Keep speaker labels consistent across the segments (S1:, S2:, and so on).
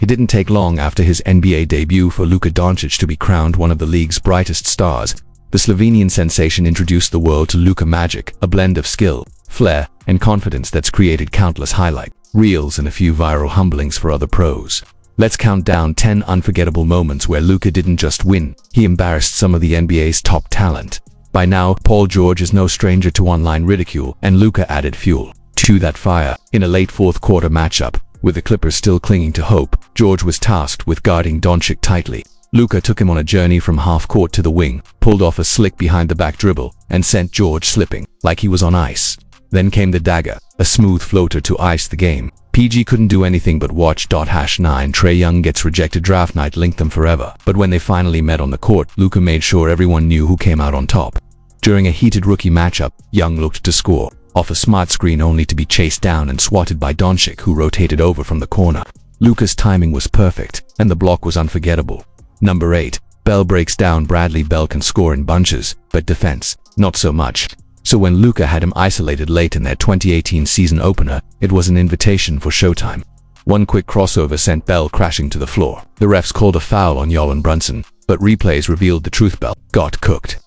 S1: It didn't take long after his NBA debut for Luka Doncic to be crowned one of the league's brightest stars. The Slovenian sensation introduced the world to Luka magic, a blend of skill, flair, and confidence that's created countless highlight reels and a few viral humblings for other pros. Let's count down 10 unforgettable moments where Luka didn't just win, he embarrassed some of the NBA's top talent. By now, Paul George is no stranger to online ridicule, and Luka added fuel to that fire. In a late fourth quarter matchup, with the Clippers still clinging to hope, George was tasked with guarding Doncic tightly. Luka took him on a journey from half-court to the wing, pulled off a slick behind-the-back dribble, and sent George slipping, like he was on ice. Then came the dagger, a smooth floater to ice the game. PG couldn't do anything but watch. #9 Trae Young gets rejected. Draft night linked them forever. But when they finally met on the court, Luka made sure everyone knew who came out on top. During a heated rookie matchup, Young looked to score, off a smart screen only to be chased down and swatted by Doncic, who rotated over from the corner. Luka's timing was perfect, and the block was unforgettable. Number 8. Bell breaks down. Bradley Bell can score in bunches, but defense, not so much. So when Luka had him isolated late in their 2018 season opener, it was an invitation for showtime. One quick crossover sent Bell crashing to the floor. The refs called a foul on Jalen Brunson, but replays revealed the truth. Bell got cooked.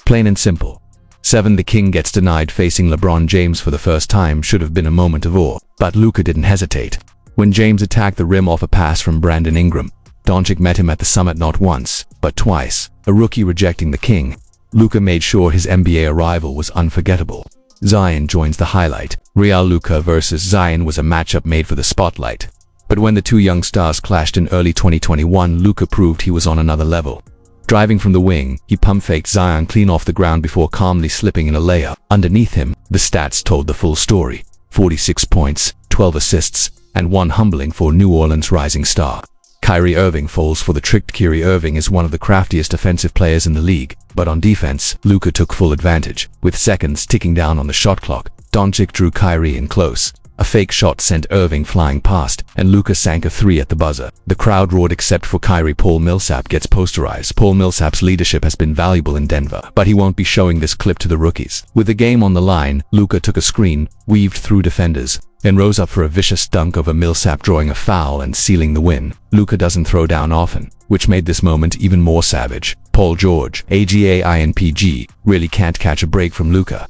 S1: Plain and simple. 7. The King gets denied. Facing LeBron James for the first time should have been a moment of awe, but Luka didn't hesitate. When James attacked the rim off a pass from Brandon Ingram, Doncic met him at the summit not once, but twice. A rookie rejecting the King, Luka made sure his NBA arrival was unforgettable. Zion joins the highlight. Real Luka versus Zion was a matchup made for the spotlight. But when the two young stars clashed in early 2021, Luka proved he was on another level. Driving from the wing, he pump-faked Zion clean off the ground before calmly slipping in a layup. Underneath him, the stats told the full story. 46 points, 12 assists, and one humbling for New Orleans rising star. Kyrie Irving falls for the trick. Kyrie Irving is one of the craftiest offensive players in the league, but on defense, Luka took full advantage. With seconds ticking down on the shot clock, Doncic drew Kyrie in close. A fake shot sent Irving flying past, and Luka sank a three at the buzzer. The crowd roared except for Kyrie. Paul Millsap gets posterized. Paul Millsap's leadership has been valuable in Denver, but he won't be showing this clip to the rookies. With the game on the line, Luka took a screen, weaved through defenders, then rose up for a vicious dunk over Millsap, drawing a foul and sealing the win. Luka doesn't throw down often, which made this moment even more savage. Paul George, AGAINPG, really can't catch a break from Luka.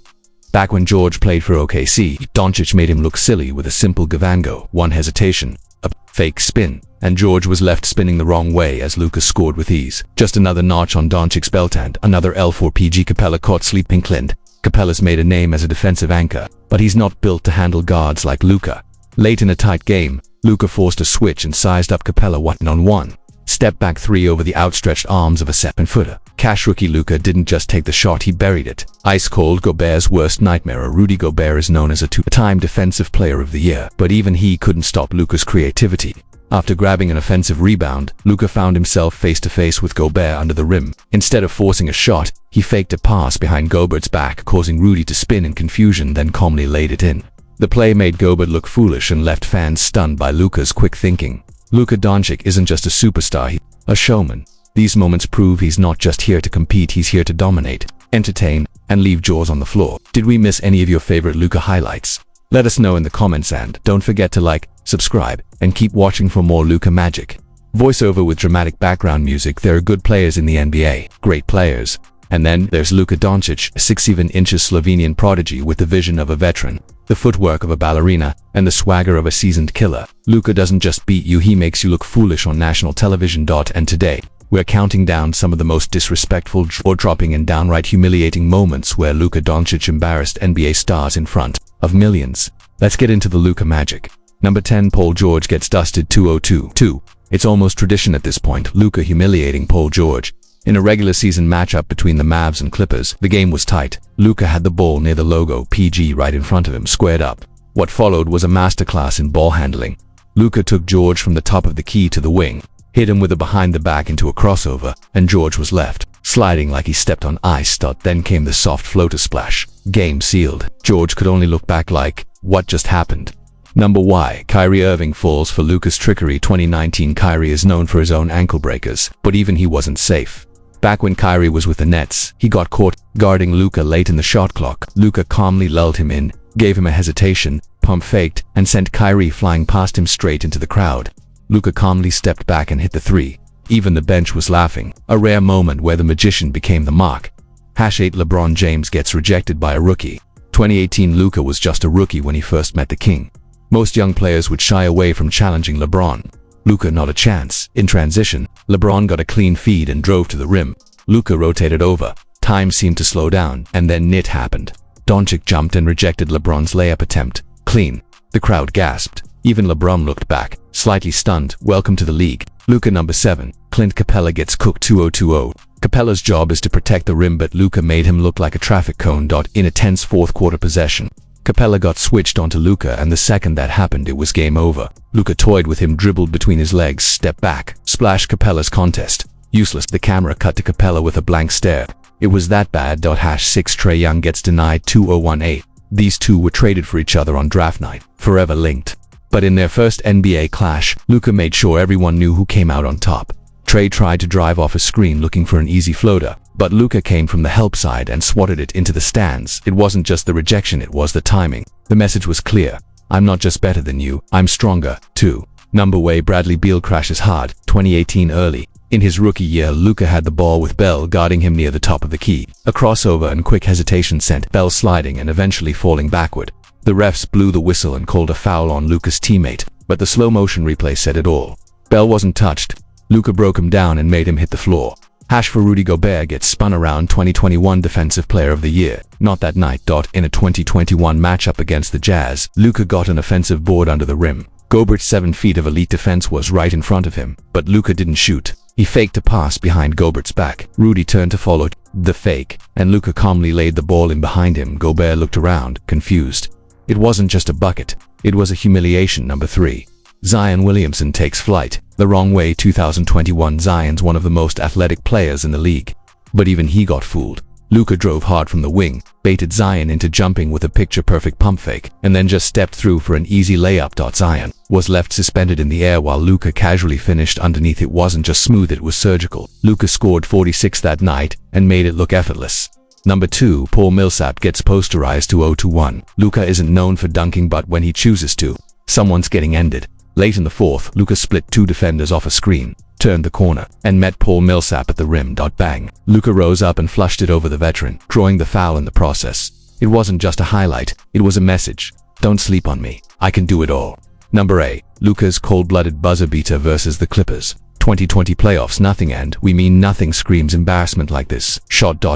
S1: Back when George played for OKC, Doncic made him look silly with a simple give and go, one hesitation, a fake spin, and George was left spinning the wrong way as Luka scored with ease. Just another notch on Doncic's belt, and another L for PG. Capella caught sleeping Clint. Capella's made a name as a defensive anchor, but he's not built to handle guards like Luka. Late in a tight game, Luka forced a switch and sized up Capella one-on-one. Step back three over the outstretched arms of a 7-footer. Cash rookie Luka didn't just take the shot, he buried it. Ice cold. Gobert's worst nightmare. Rudy Gobert is known as a two-time Defensive Player of the Year, but even he couldn't stop Luka's creativity. After grabbing an offensive rebound, Luka found himself face-to-face with Gobert under the rim. Instead of forcing a shot, he faked a pass behind Gobert's back, causing Rudy to spin in confusion, then calmly laid it in. The play made Gobert look foolish and left fans stunned by Luka's quick thinking. Luka Doncic isn't just a superstar, he's a showman. These moments prove he's not just here to compete, he's here to dominate, entertain, and leave jaws on the floor. Did we miss any of your favorite Luka highlights? Let us know in the comments, and don't forget to like, subscribe, and keep watching for more Luka magic. Voiceover with dramatic background music. There are good players in the NBA, great players. And then there's Luka Doncic, a 6'7" Slovenian prodigy with the vision of a veteran, the footwork of a ballerina, and the swagger of a seasoned killer. Luka doesn't just beat you, he makes you look foolish on national television. And today, we're counting down some of the most disrespectful, jaw-dropping, and downright humiliating moments where Luka Doncic embarrassed NBA stars in front of millions. Let's get into the Luka magic. Number 10. Paul George gets dusted. 2-0-2. It's almost tradition at this point, Luka humiliating Paul George. In a regular season matchup between the Mavs and Clippers, the game was tight. Luka had the ball near the logo PG right in front of him, squared up. What followed was a masterclass in ball handling. Luka took George from the top of the key to the wing, hit him with a behind the back into a crossover, and George was left sliding like he stepped on ice. Then came the soft floater splash. Game sealed. George could only look back like, what just happened? Number Y. Kyrie Irving falls for Luka's trickery. 2019. Kyrie is known for his own ankle breakers, but even he wasn't safe. Back when Kyrie was with the Nets, he got caught guarding Luka late in the shot clock. Luka calmly lulled him in, gave him a hesitation, pump faked, and sent Kyrie flying past him straight into the crowd. Luka calmly stepped back and hit the three. Even the bench was laughing, a rare moment where the magician became the mark. #8 LeBron James gets rejected by a rookie. 2018 Luka was just a rookie when he first met the king. Most young players would shy away from challenging LeBron. Luka not a chance. In transition, LeBron got a clean feed and drove to the rim. Luka rotated over. Time seemed to slow down, and then it happened. Doncic jumped and rejected LeBron's layup attempt. Clean. The crowd gasped. Even LeBron looked back, slightly stunned. Welcome to the league. Luka #7. Clint Capella gets cooked 2-0-2-0. Capella's job is to protect the rim, but Luka made him look like a traffic cone. In a tense fourth quarter possession, Capella got switched onto Luka, and the second that happened, it was game over. Luka toyed with him, dribbled between his legs, step back, splash. Capella's contest. Useless. The camera cut to Capella with a blank stare. It was that bad. #6 Trae Young gets denied 2-0-1-8. These two were traded for each other on draft night, forever linked. But in their first NBA clash, Luka made sure everyone knew who came out on top. Trae tried to drive off a screen looking for an easy floater, but Luka came from the help side and swatted it into the stands. It wasn't just the rejection, it was the timing. The message was clear. I'm not just better than you, I'm stronger, too. #8 Bradley Beal crashes hard, 2018 early. In his rookie year, Luka had the ball with Bell guarding him near the top of the key. A crossover and quick hesitation sent Bell sliding and eventually falling backward. The refs blew the whistle and called a foul on Luka's teammate, but the slow-motion replay said it all. Bell wasn't touched. Luka broke him down and made him hit the floor. For Rudy Gobert gets spun around, 2021 Defensive Player of the Year. Not that night. In a 2021 matchup against the Jazz, Luka got an offensive board under the rim. Gobert's 7 feet of elite defense was right in front of him, but Luka didn't shoot. He faked a pass behind Gobert's back. Rudy turned to follow the fake, and Luka calmly laid the ball in behind him. Gobert looked around, confused. It wasn't just a bucket, it was a humiliation. #3. Zion Williamson takes flight. The wrong way. 2021 Zion's one of the most athletic players in the league. But even he got fooled. Luka drove hard from the wing, baited Zion into jumping with a picture-perfect pump fake, and then just stepped through for an easy layup. Zion was left suspended in the air while Luka casually finished underneath. It wasn't just smooth, it was surgical. Luka scored 46 that night and made it look effortless. #2 Paul Millsap gets posterized 2-0-1. Luka isn't known for dunking, but when he chooses to, someone's getting ended. Late in the fourth, Luka split 2 defenders off a screen, turned the corner, and met Paul Millsap at the rim. Bang. Luka rose up and flushed it over the veteran, drawing the foul in the process. It wasn't just a highlight, it was a message. Don't sleep on me. I can do it all. #8 Luka's cold-blooded buzzer beater versus the Clippers. 2020 playoffs. Nothing, and we mean nothing, screams embarrassment like this.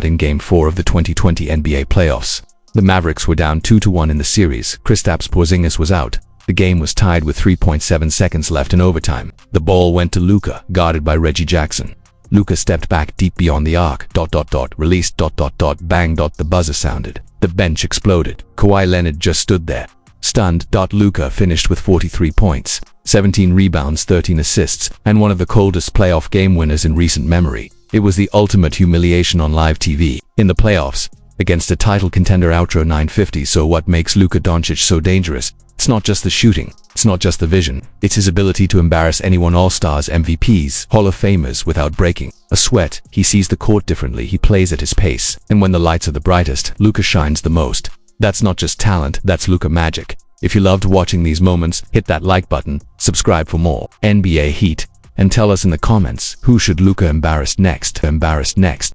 S1: In Game 4 of the 2020 NBA playoffs, the Mavericks were down 2-1 in the series. Kristaps Porzingis was out. The game was tied with 3.7 seconds left in overtime. The ball went to Luka, guarded by Reggie Jackson. Luka stepped back deep beyond the arc. Released. Bang. The buzzer sounded. The bench exploded. Kawhi Leonard just stood there, stunned. Luka finished with 43 points, 17 rebounds, 13 assists, and one of the coldest playoff game winners in recent memory. It was the ultimate humiliation on live TV. In the playoffs, against a title contender. Outro 950. So what makes Luka Doncic so dangerous? It's not just the shooting, it's not just the vision, it's his ability to embarrass anyone. All-Stars, MVPs, Hall of Famers without breaking a sweat. He sees the court differently, he plays at his pace, and when the lights are the brightest, Luka shines the most. That's not just talent, that's Luka magic. If you loved watching these moments, hit that like button, subscribe for more NBA Heat, and tell us in the comments, who should Luka embarrass next?